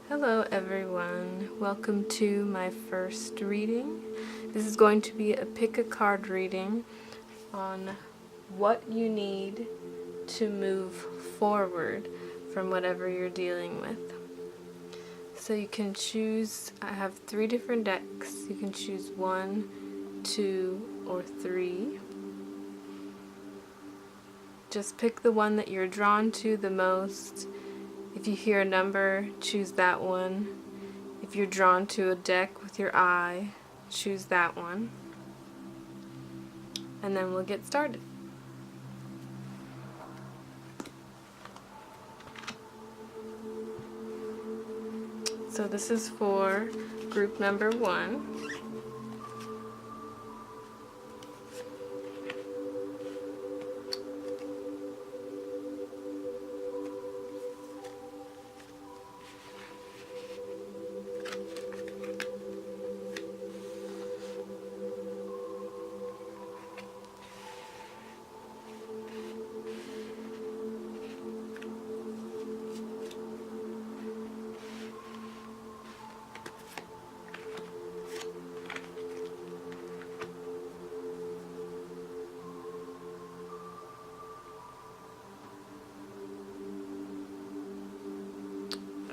Hello everyone, welcome to my first reading. This is going to be a pick a card reading on what you need to move forward from whatever you're dealing with. So you can choose, I have 3 different decks. You can choose 1, 2, or 3. Just pick the one that you're drawn to the most. If you hear a number, choose that one. If you're drawn to a deck with your eye, choose that one. And then we'll get started. So this is for group number 1.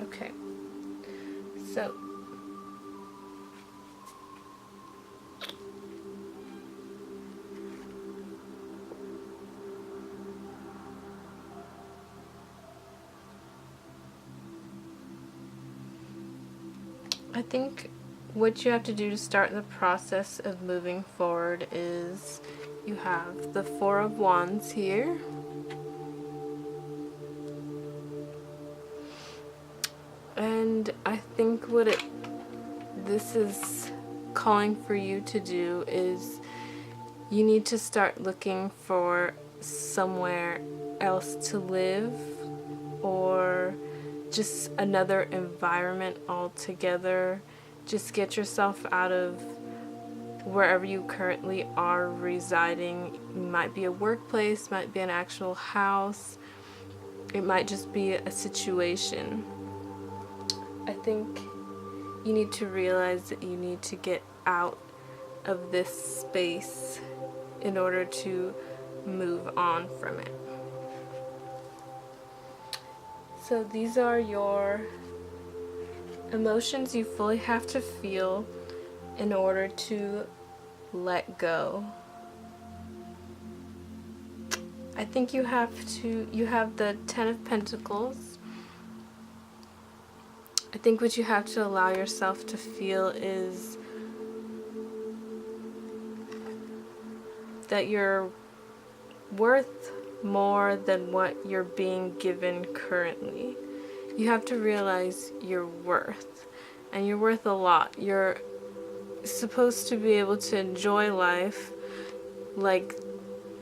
Okay, so I think what you have to do to start the process of moving forward is you have the 4 of Wands here. And I think this is calling for you to do is you need to start looking for somewhere else to live, or just another environment altogether. Just get yourself out of wherever you currently are residing. It might be a workplace, might be an actual house, it might just be a situation. I think you need to realize that you need to get out of this space in order to move on from it. So these are your emotions you fully have to feel in order to let go. I think you have the 10 of Pentacles. I think what you have to allow yourself to feel is that you're worth more than what you're being given currently. You have to realize your worth, and you're worth a lot. You're supposed to be able to enjoy life like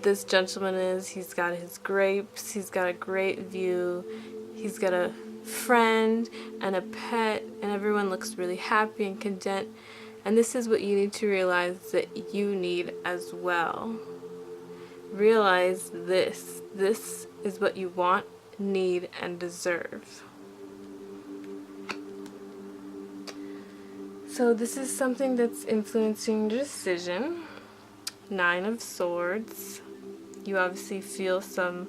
this gentleman is. He's got his grapes, he's got a great view, he's got a friend and a pet, and everyone looks really happy and content. And this is what you need to realize that you need as well. Realize this is what you want, need, and deserve. So this is something that's influencing your decision. 9 of Swords. You obviously feel some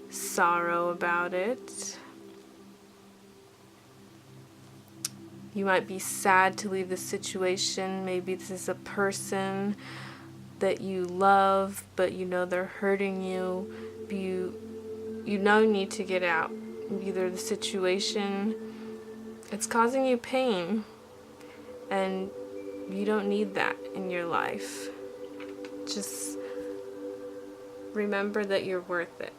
sorrow about it. You might be sad to leave the situation. Maybe this is a person that you love, but you know they're hurting you. You know you need to get out. Either the situation, it's causing you pain, and you don't need that in your life. Just remember that you're worth it.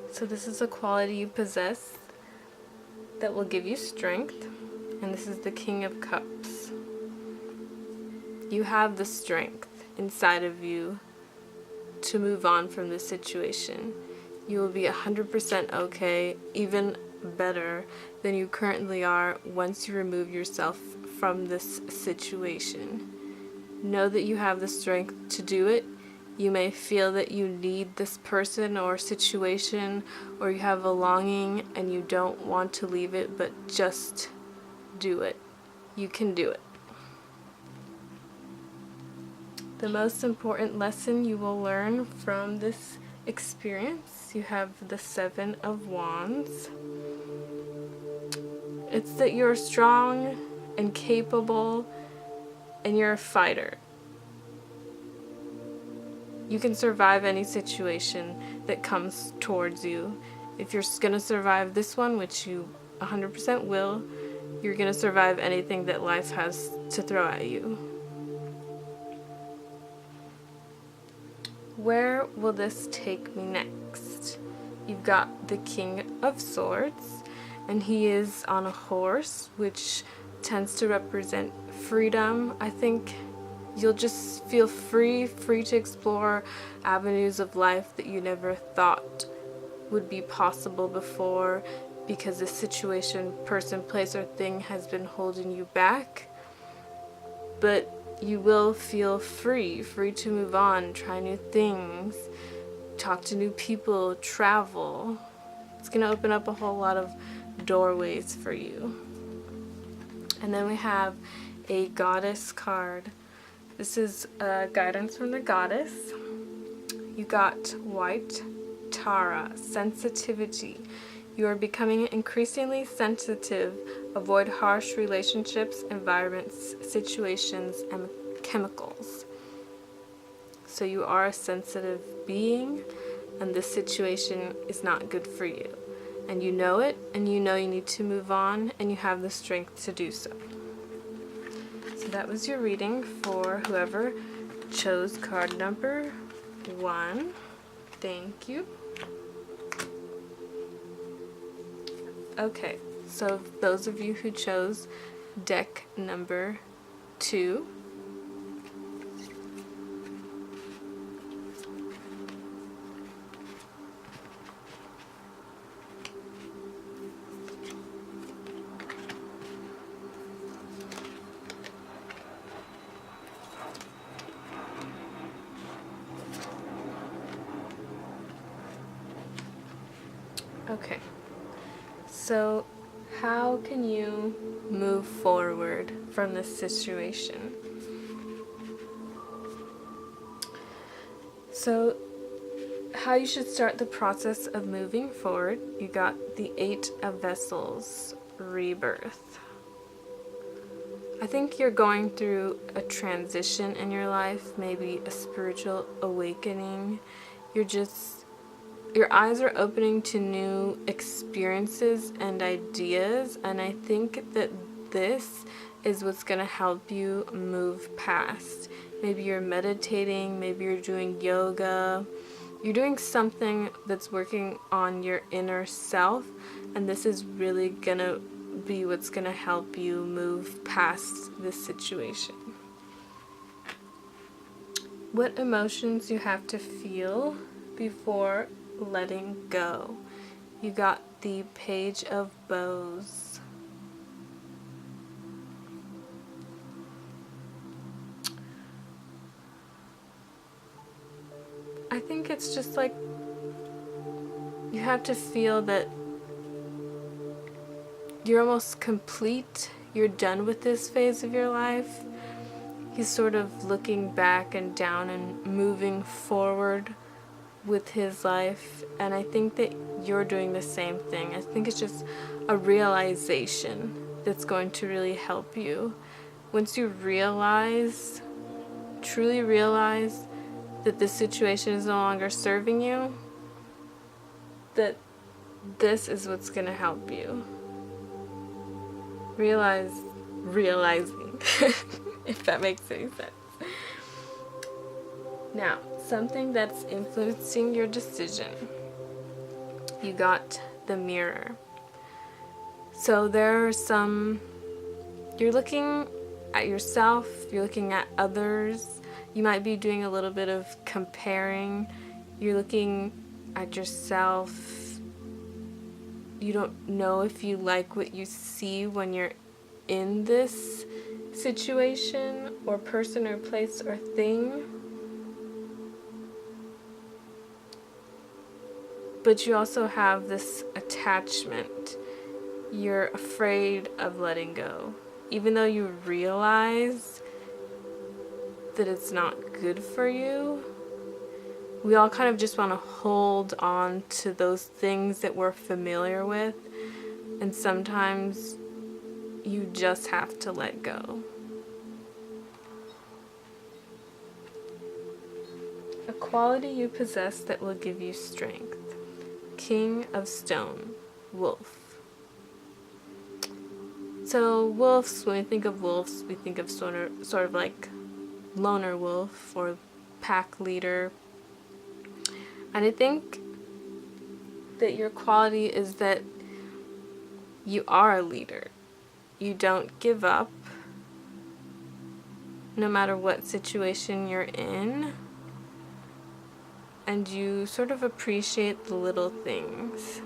So this is a quality you possess that will give you strength, and this is the King of Cups. You have the strength inside of you to move on from this situation. You will be 100% okay, even better than you currently are once you remove yourself from this situation. Know that you have the strength to do it, You may feel that you need this person or situation, or you have a longing and you don't want to leave it, but just do it. You can do it. The most important lesson you will learn from this experience, you have the Seven of Wands. It's that you're strong and capable and you're a fighter. You can survive any situation that comes towards you. If you're going to survive this one, which you 100% will, you're going to survive anything that life has to throw at you. Where will this take me next? You've got the King of Swords, and he is on a horse, which tends to represent freedom. I think you'll just feel free to explore avenues of life that you never thought would be possible before, because the situation, person, place, or thing has been holding you back. But you will feel free to move on, try new things, talk to new people, travel. It's going to open up a whole lot of doorways for you. And then we have a Goddess card. This is guidance from the Goddess. You got White Tara, sensitivity. You are becoming increasingly sensitive. Avoid harsh relationships, environments, situations, and chemicals. So you are a sensitive being, and this situation is not good for you. And you know it, and you know you need to move on, and you have the strength to do so. So that was your reading for whoever chose card number 1. Thank you. Okay, so those of you who chose deck number 2, okay. So, how can you move forward from this situation? So, how you should start the process of moving forward, you got the 8 of Vessels, rebirth. I think you're going through a transition in your life, maybe a spiritual awakening. Your eyes are opening to new experiences and ideas, and I think that this is what's going to help you move past. Maybe you're meditating, maybe you're doing yoga, you're doing something that's working on your inner self, and this is really going to be what's going to help you move past this situation. What emotions you have to feel before letting go. You got the Page of Bows. I think it's just like you have to feel that you're almost complete. You're done with this phase of your life. He's sort of looking back and down and moving forward with his life, and I think that you're doing the same thing. I think it's just a realization that's going to really help you. Once you truly realize that this situation is no longer serving you, that this is what's going to help you. Realizing, if that makes any sense. Now, something that's influencing your decision. You got the Mirror. So you're looking at yourself, you're looking at others, you might be doing a little bit of comparing, you're looking at yourself, you don't know if you like what you see when you're in this situation or person or place or thing. but you also have this attachment. You're afraid of letting go. Even though you realize that it's not good for you, we all kind of just want to hold on to those things that we're familiar with, and sometimes you just have to let go. A quality you possess that will give you strength. King of Stone, Wolf. So wolves, when we think of wolves, we think of sort of like loner wolf or pack leader. And I think that your quality is that you are a leader. You don't give up no matter what situation you're in. And you sort of appreciate the little things.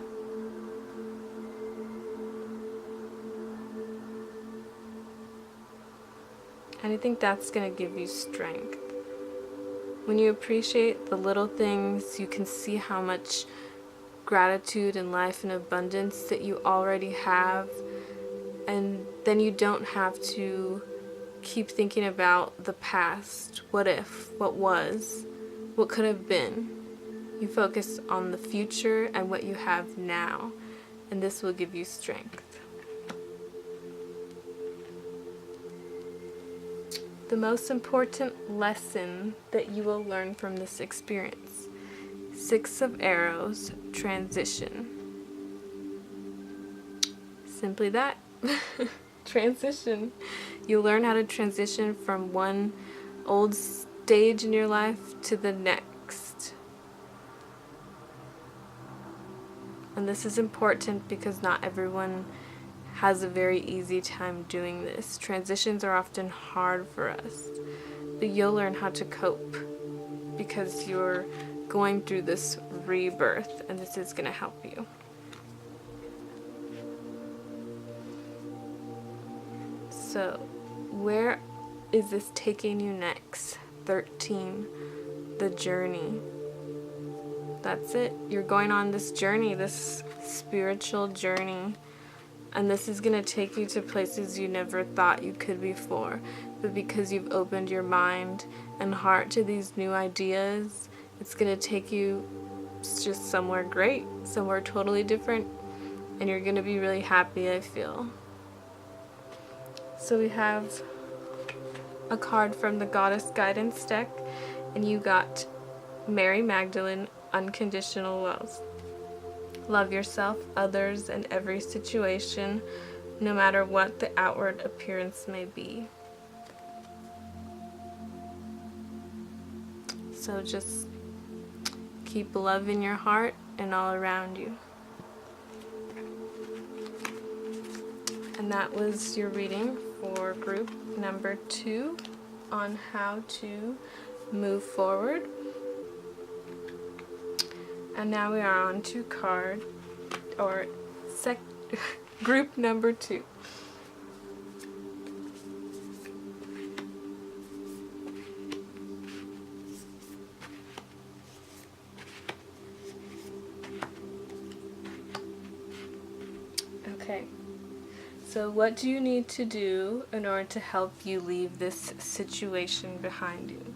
And I think that's going to give you strength. When you appreciate the little things, you can see how much gratitude and life and abundance that you already have. And then you don't have to keep thinking about the past. What if? What was? What could have been? You focus on the future and what you have now, and this will give you strength. The most important lesson that you will learn from this experience. 6 of Arrows, transition. Simply that. Transition. You learn how to transition from one old stage in your life to the next. And this is important because not everyone has a very easy time doing this. Transitions are often hard for us, but you'll learn how to cope because you're going through this rebirth, and this is going to help you. So, where is this taking you next? 13, the journey. That's it. You're going on this journey, this spiritual journey. And this is going to take you to places you never thought you could before. But because you've opened your mind and heart to these new ideas, it's going to take you just somewhere great, somewhere totally different. And you're going to be really happy, I feel. So we have a card from the Goddess Guidance deck. And you got Mary Magdalene, Unconditional Love. Love yourself, others, and every situation, no matter what the outward appearance may be. So just keep love in your heart and all around you. And that was your reading for group number 2 on how to move forward. And now we are on to group number 2. Okay, so what do you need to do in order to help you leave this situation behind you?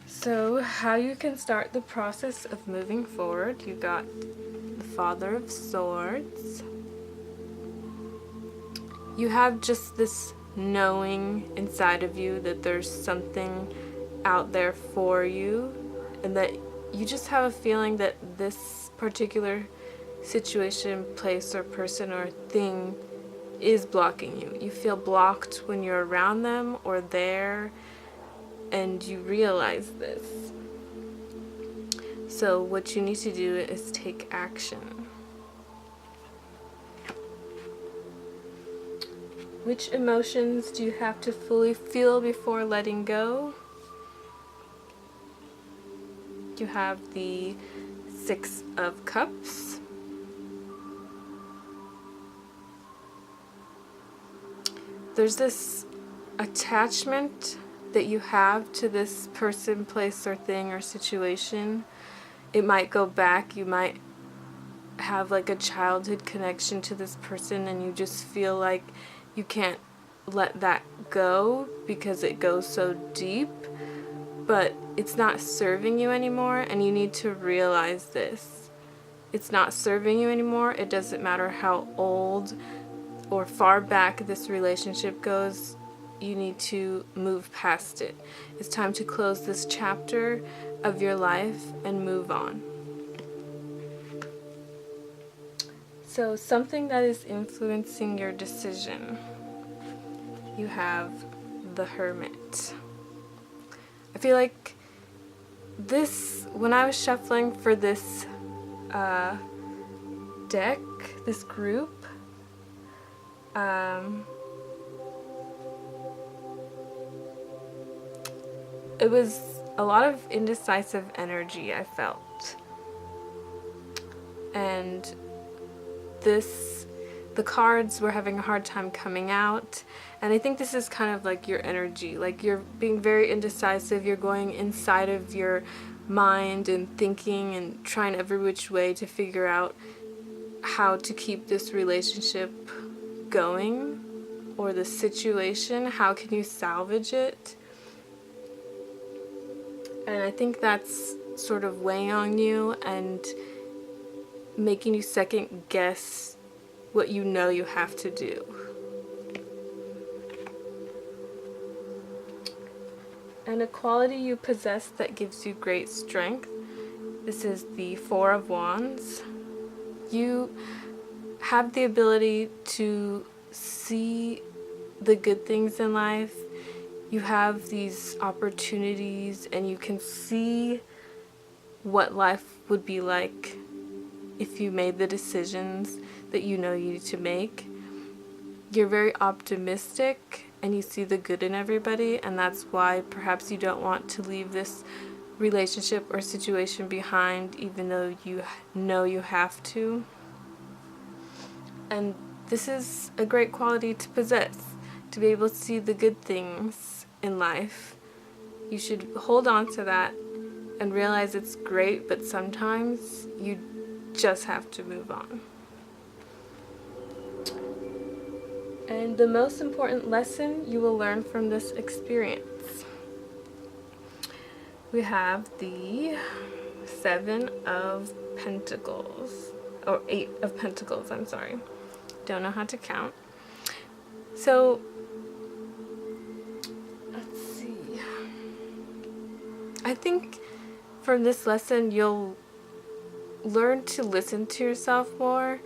So how you can start the process of moving forward, you got the Father of Swords. You have just this knowing inside of you that there's something out there for you, and that you just have a feeling that this particular situation, place, or person or thing is blocking you. You feel blocked when you're around them or there, and you realize this. So what you need to do is take action. Which emotions do you have to fully feel before letting go? You have the 6 of Cups. There's this attachment that you have to this person, place, or thing or situation, it might go back. You might have like a childhood connection to this person, and you just feel like you can't let that go because it goes so deep, but it's not serving you anymore, and you need to realize this. It's not serving you anymore. It doesn't matter how old or far back this relationship goes. You need to move past it. It's time to close this chapter of your life and move on. So, something that is influencing your decision. You have the Hermit. I feel like this, when I was shuffling for this deck, this group, it was a lot of indecisive energy I felt. And the cards were having a hard time coming out, and I think this is kind of like your energy, like you're being very indecisive, you're going inside of your mind and thinking and trying every which way to figure out how to keep this relationship going or the situation, how can you salvage it. And I think that's sort of weighing on you and making you second guess what you know you have to do. And a quality you possess that gives you great strength. This is the Four of Wands. You have the ability to see the good things in life. You have these opportunities, and you can see what life would be like if you made the decisions that you know you need to make. You're very optimistic, and you see the good in everybody, and that's why perhaps you don't want to leave this relationship or situation behind, even though you know you have to. And this is a great quality to possess, to be able to see the good things in life. You should hold on to that and realize it's great, but sometimes you just have to move on. And the most important lesson you will learn from this experience. We have the Seven of Pentacles, or Eight of Pentacles, I'm sorry. Don't know how to count. So, let's see. I think from this lesson you'll learn to listen to yourself more,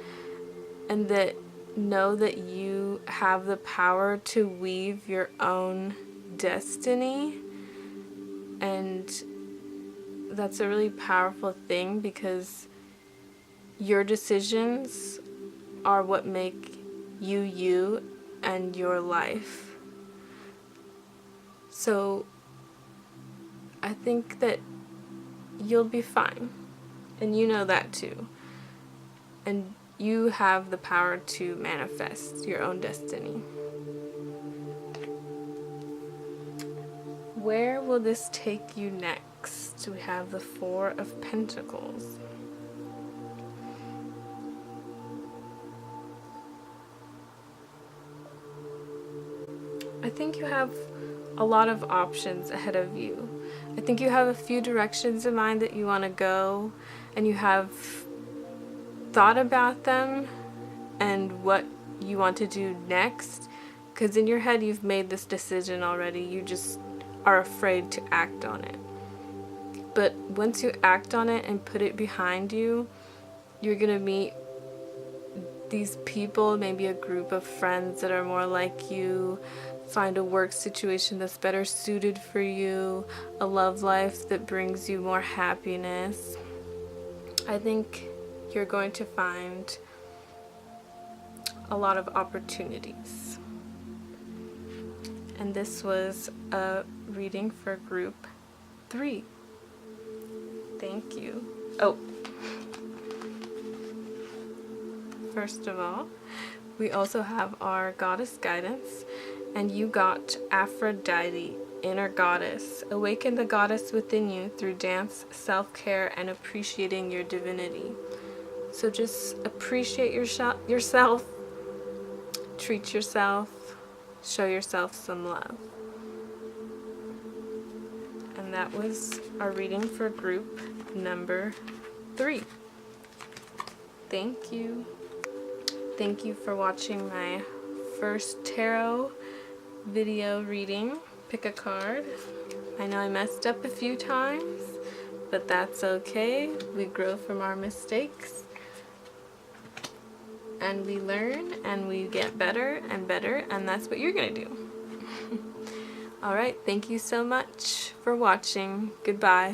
and that know that you have the power to weave your own destiny. And that's a really powerful thing, because your decisions are what make you you and your life. So I think that you'll be fine, and you know that too. And you have the power to manifest your own destiny. Where will this take you next? We have the Four of Pentacles. I think you have a lot of options ahead of you. I think you have a few directions in mind that you want to go, and you have thought about them and what you want to do next, because in your head you've made this decision already. You just are afraid to act on it. But once you act on it and put it behind you, you're going to meet these people, maybe a group of friends that are more like you, find a work situation that's better suited for you, a love life that brings you more happiness. I think you're going to find a lot of opportunities. And this was a reading for group 3. Thank you. Oh, first of all, we also have our goddess guidance, and you got Aphrodite inner goddess. Awaken the goddess within you through dance, self-care, and appreciating your divinity. So just appreciate yourself, treat yourself, show yourself some love. And that was our reading for group number 3. Thank you. Thank you for watching my first tarot video reading. Pick a card. I know I messed up a few times, but that's okay. We grow from our mistakes, and we learn, and we get better and better, and that's what you're gonna do. Alright, thank you so much for watching. Goodbye.